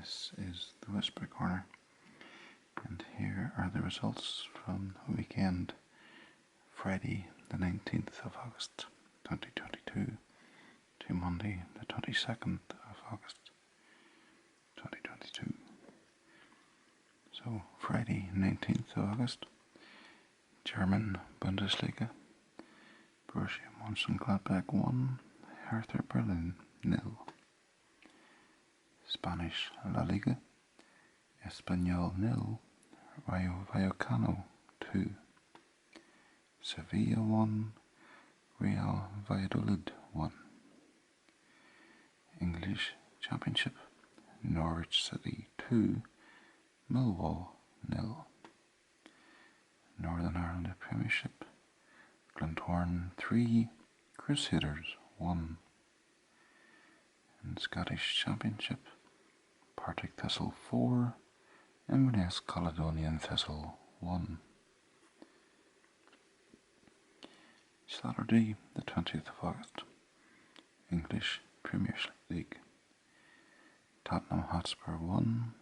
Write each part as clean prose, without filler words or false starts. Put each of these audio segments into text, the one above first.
This is the Whisper Corner, and here are the results from the weekend, Friday the 19th of August 2022 to Monday the 22nd of August 2022. So, Friday 19th of August, German Bundesliga, Borussia Mönchengladbach 1, Hertha Berlin 0. Spanish La Liga, Espanyol 0, Rayo Vallecano 2, Sevilla 1, Real Valladolid 1. English Championship, Norwich City 2, Millwall 0. Northern Ireland Premiership, Glentoran 3, Crusaders 1. And Scottish Championship, Partick Thistle 4, Inverness Caledonian Thistle 1. Saturday, the 20th of August, English Premier League, Tottenham Hotspur 1,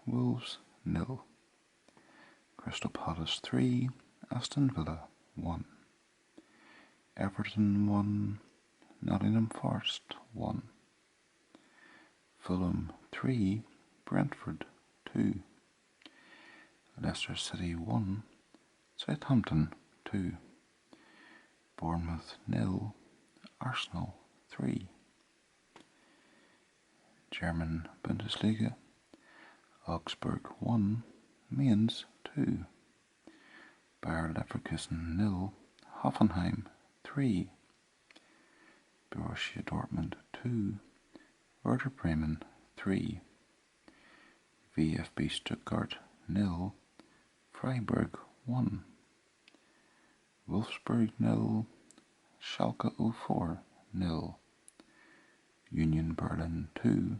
Wolves 0, Crystal Palace 3, Aston Villa 1, Everton 1, Nottingham Forest 1, Fulham 3, Brentford 2, Leicester City 1, Southampton 2, Bournemouth 0, Arsenal 3. German Bundesliga, Augsburg 1, Mainz 2, Bayer Leverkusen 0, Hoffenheim 3, Borussia Dortmund 2, Werder Bremen 3, VfB Stuttgart 0, Freiburg 1, Wolfsburg 0, Schalke 04 0, Union Berlin 2,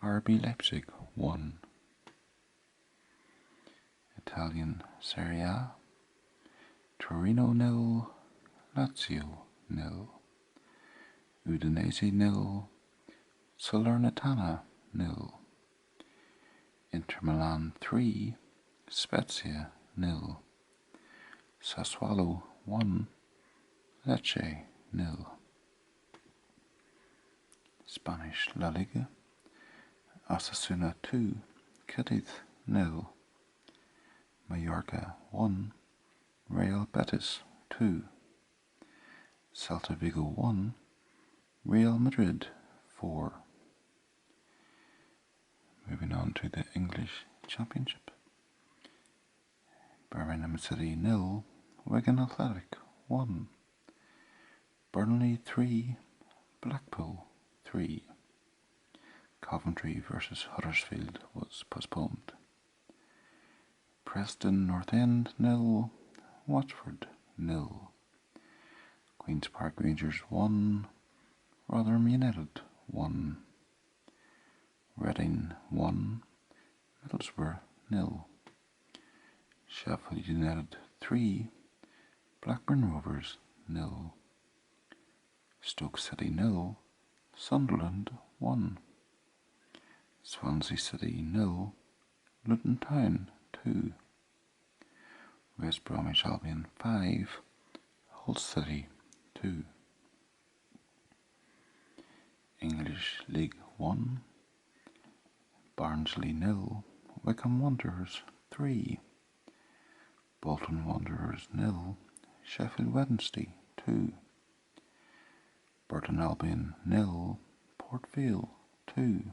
RB Leipzig 1. Italian Serie A, Torino 0, Lazio 0, Udinese 0, Salernitana 0, Inter Milan 3, Spezia 0, Sassuolo 1, Lecce 0. Spanish La Liga, Osasuna 2, Cadiz 0, Mallorca 1, Real Betis 2, Celta Vigo 1, Real Madrid 4. Moving on to the English Championship, Birmingham City 0, Wigan Athletic 1, Burnley 3, Blackpool 3. Coventry vs Huddersfield was postponed. Preston North End 0, Watford 0, Queen's Park Rangers 1, Rotherham United 1, Reading 1, Middlesbrough 0, Sheffield United 3, Blackburn Rovers 0, Stoke City 0, Sunderland 1, Swansea City 0, Luton Town 2, West Bromwich Albion 5, Hull City 2. English League 1, Barnsley 0, Wycombe Wanderers 3, Bolton Wanderers 0, Sheffield Wednesday 2, Burton Albion 0, Port Vale 2,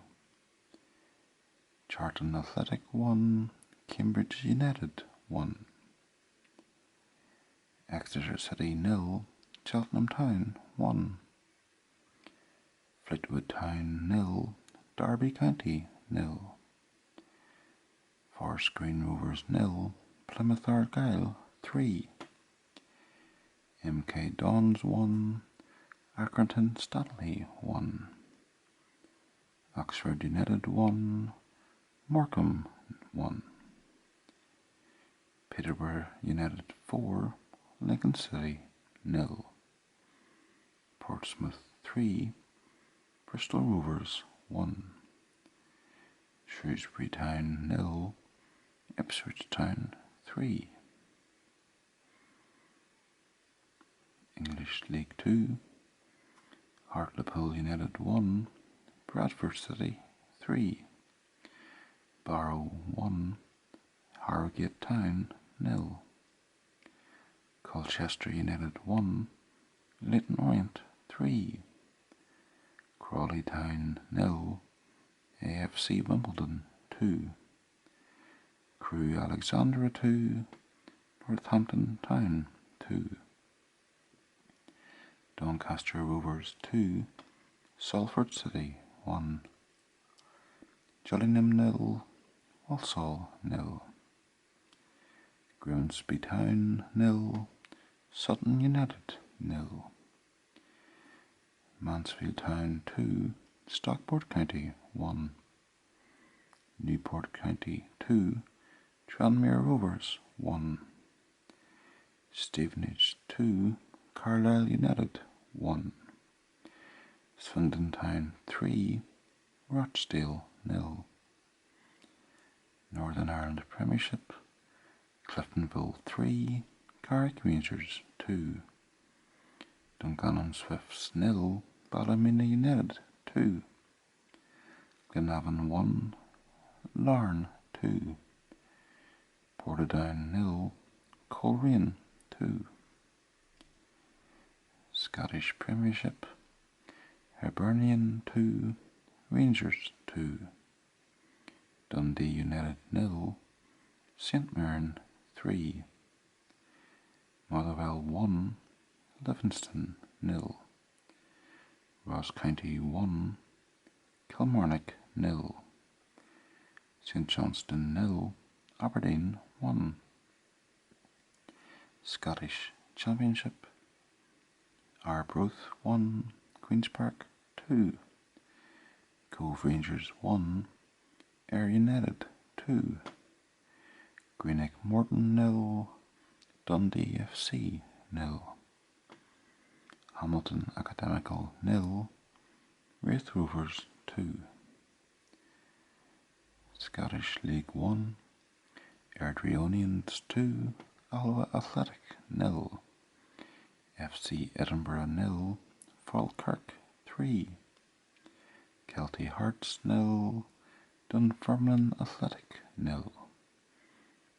Charlton Athletic 1, Cambridge United 1, Exeter City 0, Cheltenham Town 1, Fleetwood Town 0, Derby County 0, Forest Green Rovers 0, Plymouth Argyle 3, MK Dons 1, Accrington Stanley 1, Oxford United 1, Morecambe 1, Peterborough United 4, Lincoln City 0, Portsmouth 3, Bristol Rovers 1, Shrewsbury Town 0, Ipswich Town 3. English League 2, Hartlepool United 1, Bradford City 3. Barrow 1, Harrogate Town 0. Colchester United 1, Leyton Orient 3. Crawley Town 0, AFC Wimbledon 2. Crewe Alexandra 2, Northampton Town 2. Doncaster Rovers 2, Salford City 1. Gillingham 0, Walsall 0. Grimsby Town 0, Sutton United 0. Mansfield Town 2, Stockport County 1. Newport County 2, Tranmere Rovers 1. Stevenage 2, Carlisle United 1. Swindon Town 3, Rochdale 0. Northern Ireland Premiership, Cliftonville 3, Carrick Rangers 2. Dungannon Swifts 0, Ballymena United 2. Glenavon 1, Larne 2. Portadown 0, Coleraine 2. Scottish Premiership, Hibernian 2, Rangers 2. Dundee United 0, St Mirren 3. Motherwell 1, Livingston 0. Ross County 1, Kilmarnock 0. St Johnstone 0, Aberdeen 1. Scottish Championship, Arbroath 1, Queen's Park 2. Cove Rangers 1, Ayr United 2. Greenock Morton 0, Dundee FC 0. Hamilton Academical 0, Raith Rovers 2. Scottish League 1, Airdrieonians 2, Alloa Athletic 0. FC Edinburgh 0, Falkirk 3. Kelty Hearts 0, Dunfermline Athletic 0.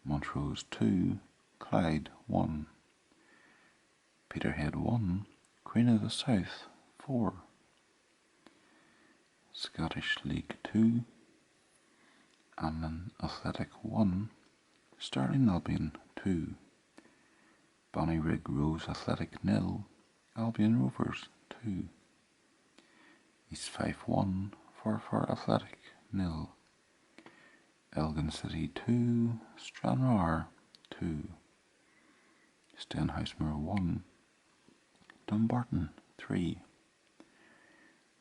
Montrose 2, Clyde 1. Peterhead 1, Queen of the South 4. Scottish League 2, Amman Athletic 1, Stirling Albion 2. Bonnyrigg Rose Athletic 0, Albion Rovers 2. East Fife 1, Forfar Athletic 0. Elgin City 2, Stranraer 2. Stenhousemuir 1, Dumbarton 3.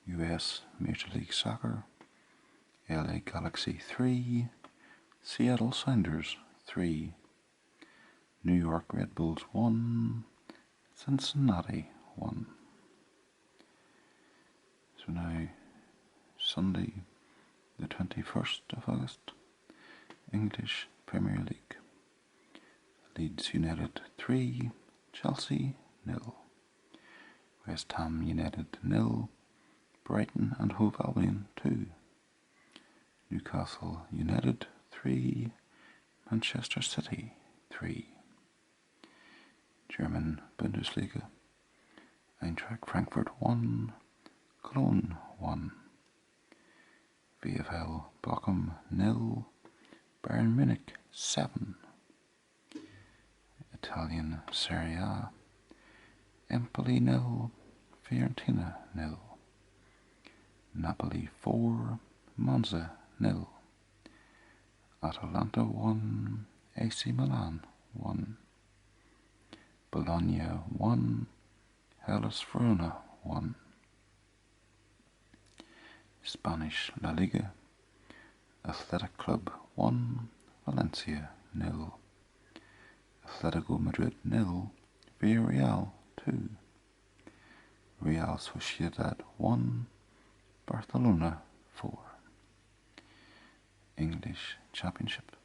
US Major League Soccer, LA Galaxy 3, Seattle Sounders 3. New York Red Bulls 1, Cincinnati 1. So now, Sunday the 21st of August, English Premier League. Leeds United 3, Chelsea 0. West Ham United 0, Brighton and Hove Albion 2. Newcastle United 3, Manchester City 3. German Bundesliga, Eintracht Frankfurt 1, Cologne 1. VfL Bochum 0, Bayern Munich 7. Italian Serie A, Empoli 0, Fiorentina 0. Napoli 4, Monza 0. Atalanta 1, AC Milan 1. Bologna 1, Hellas Verona 1. Spanish La Liga, Athletic Club 1, Valencia 0. Atletico Madrid 0, Villarreal 2. Real Sociedad 1, Barcelona 4. English Championship.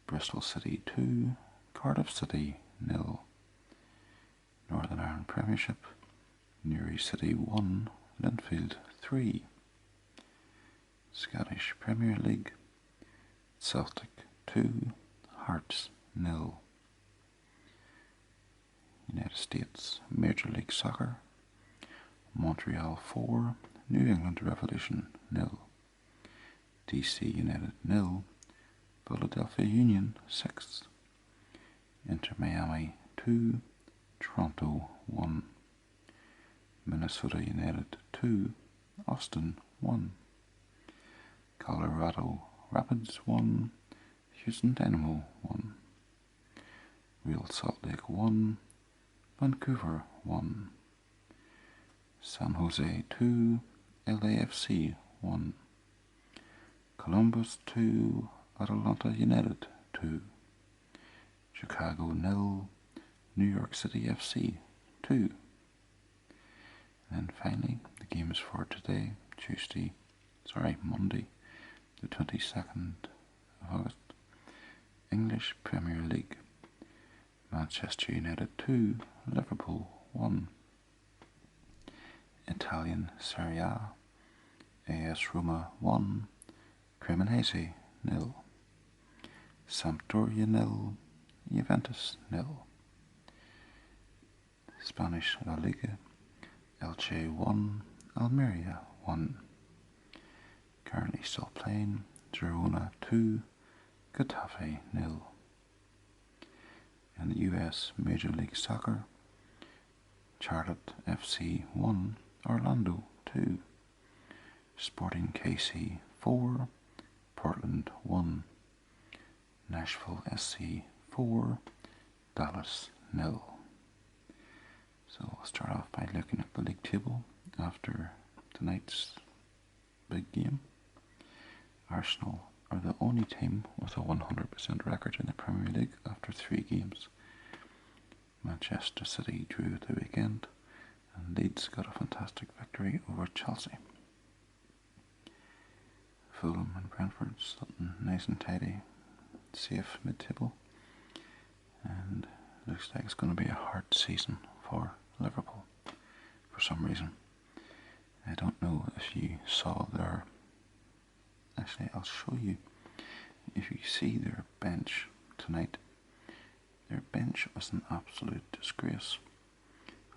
Bristol City 2, Cardiff City 0. Northern Ireland Premiership. Newry City 1, Linfield 3. Scottish Premier League. Celtic 2, Hearts 0. United States Major League Soccer. Montreal 4, New England Revolution 0. DC United 0, Philadelphia Union 6. Inter Miami 2, Toronto 1. Minnesota United 2, Austin 1. Colorado Rapids 1, Houston Dynamo 1. Real Salt Lake 1, Vancouver 1. San Jose 2, LAFC 1. Columbus 2, Atlanta United 2. Chicago 0, New York City FC 2. And finally, the games for today, Monday, the 22nd of August. English Premier League. Manchester United 2, Liverpool 1. Italian Serie A. AS Roma 1, Cremonese 0. Sampdoria 0, Juventus 0. Spanish La Liga. Elche 1, Almeria 1. Currently still playing. Girona 2, Getafe 0. In the US Major League Soccer. Charlotte FC 1, Orlando 2. Sporting KC 4, Portland 1. Nashville SC 4, Dallas 0. So I'll start off by looking at the league table after tonight's big game. Arsenal are the only team with a 100% record in the Premier League after 3 games. Manchester City drew the weekend, and Leeds got a fantastic victory over Chelsea. Fulham and Brentford sitting nice and tidy, safe mid-table, and looks like it's going to be a hard season for Liverpool for some reason. I don't know if you saw their... Actually, I'll show you. If you see their bench tonight, their bench was an absolute disgrace.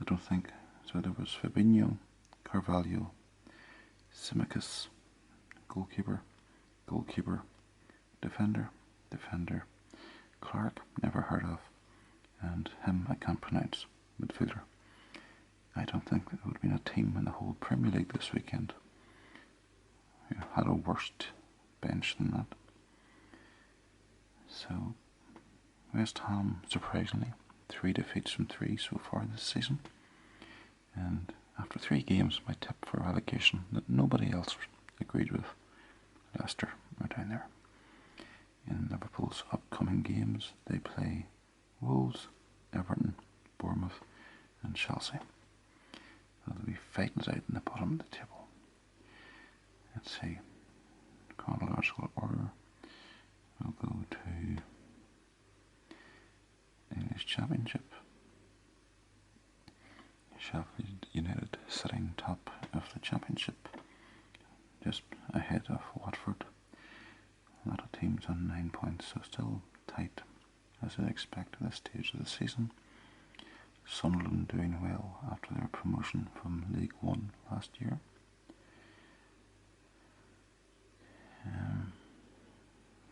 I don't think... So there was Fabinho, Carvalho, Tsimikas, goalkeeper, defender, Clark, never heard of, and him I can't pronounce, midfielder. I don't think there would have been a team in the whole Premier League this weekend who had a worse bench than that. So, West Ham, surprisingly, 3 defeats from 3 so far this season. And after 3 games, my tip for relegation that nobody else agreed with, Leicester are down there. In Liverpool's upcoming games, they play Wolves, Everton, Bournemouth and Chelsea. They'll be fighting it out in the bottom of the table. Let's see, chronological order. We'll go to English Championship. Sheffield United sitting top of the Championship, just ahead of Watford. A lot of teams on 9 points, so still tight as I'd expect at this stage of the season. Sunderland doing well after their promotion from League One last year.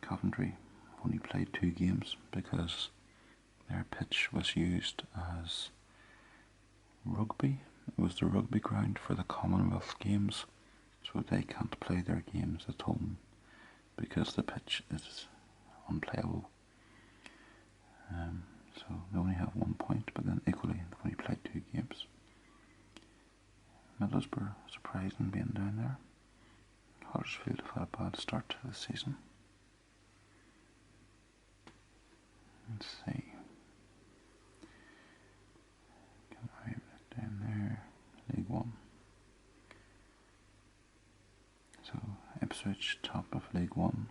Coventry only played 2 games because their pitch was used as rugby. It was the rugby ground for the Commonwealth Games, so they can't play their games at home because the pitch is unplayable. So they only have 1 point, but then equally they've only played 2 games. Middlesbrough surprised in being down there. Huddersfield have had a bad start to the season. Let's see. Down there, League One. So Ipswich top of League One,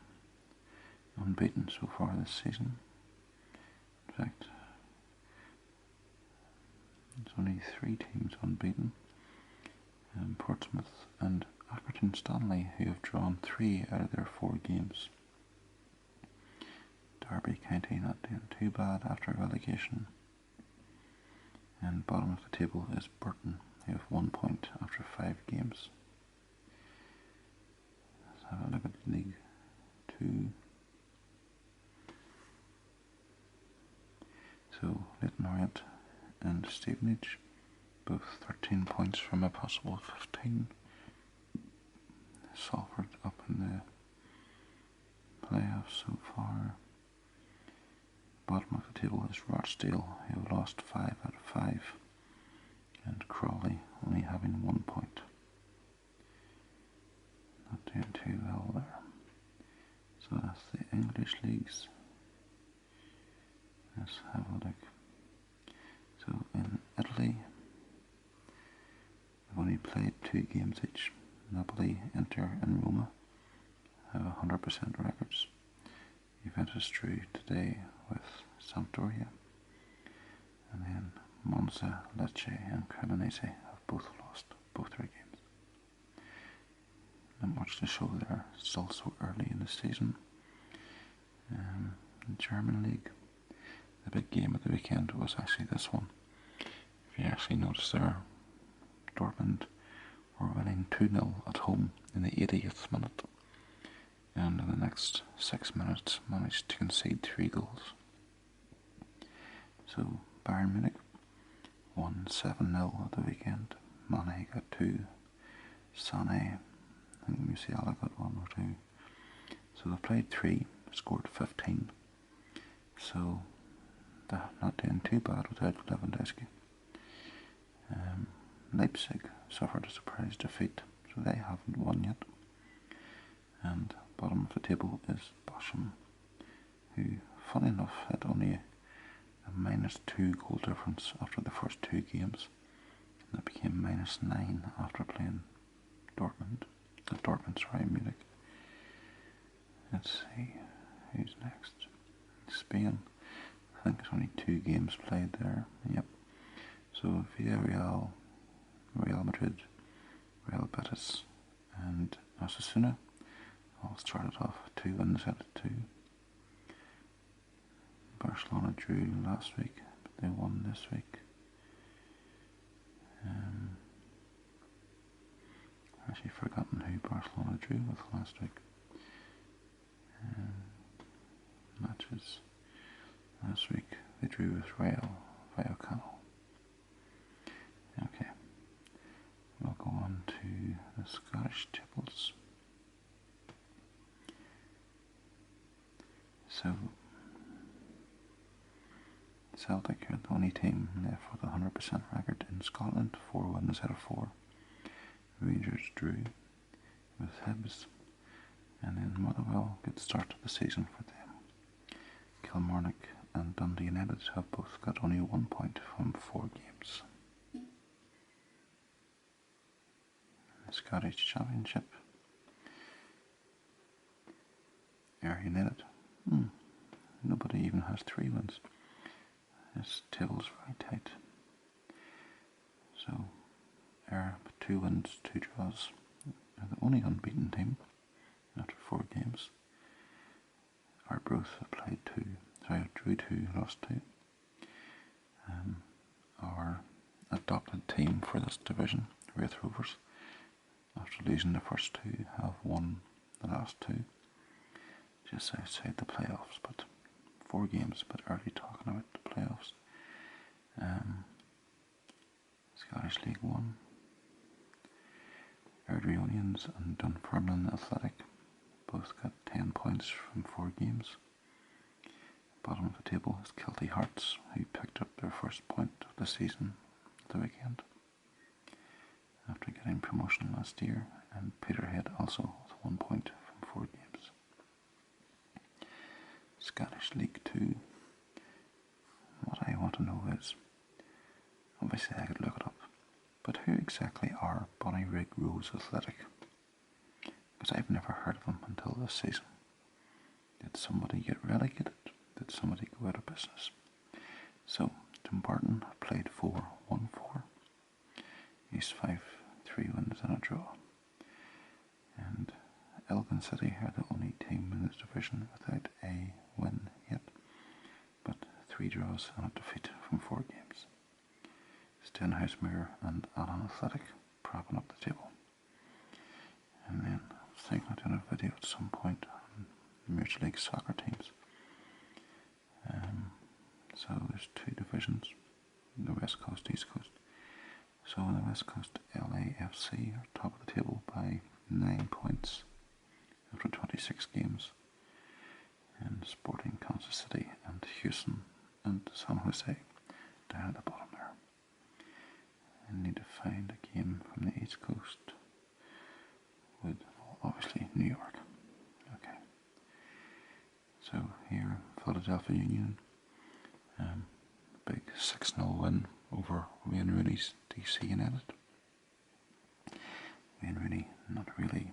unbeaten so far this season. In fact, there's only 3 teams unbeaten. Portsmouth and Accrington Stanley, who have drawn 3 out of their 4 games. Derby County not doing too bad after relegation. And bottom of the table is Burton, who have 1 point after 5 games. Let's have a look at League 2. So Leighton Orient and Stevenage, both 13 points from a possible 15. Salford up in the playoffs so far. Bottom of the table is Rochdale, who have lost 5 out of 5, and Crawley only having 1 point. Not doing too well there. So that's the English leagues. Let's have a look. So in Italy, they've only played 2 games each. Napoli, Inter and Roma have 100% records. Juventus drew today with Sampdoria, and then Monza, Lecce and Cremonese have both lost both their games. Not much to show there, still so early in the season. The German league, the big game of the weekend was actually this one. If you actually notice there, Dortmund were winning 2-0 at home in the 80th minute, and in the next 6 minutes managed to concede 3 goals. So Bayern Munich won 7-0 at the weekend. Mane got 2, Sané, I think Musiala got 1 or 2. So they played 3, scored 15. So they're not doing too bad without Lewandowski. Leipzig suffered a surprise defeat, so they haven't won yet. And bottom of the table is Bochum, who, funny enough, had only a -2 goal difference after the first 2 games, and it became -9 after playing Munich. Let's see, who's next? Spain. I think it's only 2 games played there. Yep. So Villarreal, Real Madrid, Real Betis and Osasuna all started off 2 wins out of 2. Barcelona drew last week, but they won this week. I've actually forgotten who Barcelona drew with last week. Matches last week, they drew with Real Vallecano. Okay, we'll go on to the Scottish tables. So Celtic are the only team left with a 100% record in Scotland, 4 wins out of 4. Rangers drew with Hibs, and then Motherwell, good start to the season for them. Kilmarnock and Dundee United have both got only 1 point from 4 games. The Scottish Championship, Ayr United, nobody even has 3 wins. This table's very tight. So Ayr 2 wins, 2 draws. They're the only unbeaten team after 4 games. Arbroath have played 2, drew 2, lost 2. Our adopted team for this division, Wraith Rovers, after losing the first 2, have won the last 2, just outside the playoffs, but 4 games, but early talking about the playoffs. Scottish League 1, Airdrie Onions and Dunfermline Athletic both got 10 points from 4 games. Bottom of the table is Kilty Hearts, who picked up their first point of the season at the weekend after getting promotion last year, and Peterhead also with 1 point from 4 games. Scottish League 2. What I want to know is, obviously I could look it up, but who exactly are Bonnyrigg Rose Athletic? Because I've never heard of them until this season. Do Did somebody get relegated? Did somebody go out of business? So, Dumbarton played 4-1-4. East Fife 3 wins and a draw. And Elgin City are the only team in this division without a win yet, but 3 draws and a defeat from 4 games. Stenhousemuir and Allen Athletic propping up the table. And then I was thinking of doing a video at some point on Major League Soccer teams. So there's 2 divisions, the West Coast, East Coast. So on the West Coast, LAFC are top of the table by 9 points after 26 games. And Sporting Kansas City and Houston and San Jose down at the bottom there. I need to find a game from the East Coast with obviously New York. Okay. So here, Philadelphia Union, big 6-0 win over Wayne Rooney's DC United. Wayne Rooney not really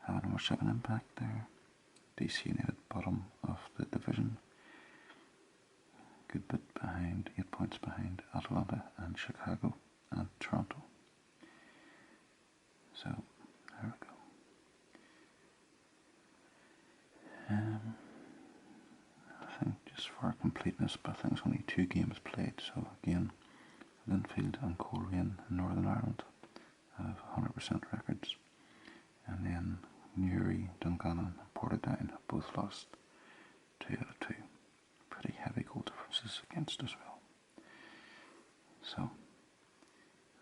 having much of an impact there. DC United bottom of the division. Good bit behind, 8 points behind Atlanta and Chicago and Toronto. So, there we go. I think just for completeness, but I think it's only 2 games played. So again, Linfield and Coleraine in Northern Ireland have 100% records. And then Newry, Dungannon and Portadown have both lost 2 out of 2. Pretty heavy goal differences against as well. So,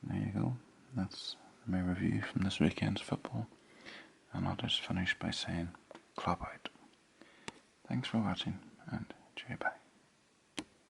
there you go. That's my review from this weekend's football. And I'll just finish by saying, clap out. Thanks for watching and cheerio bye.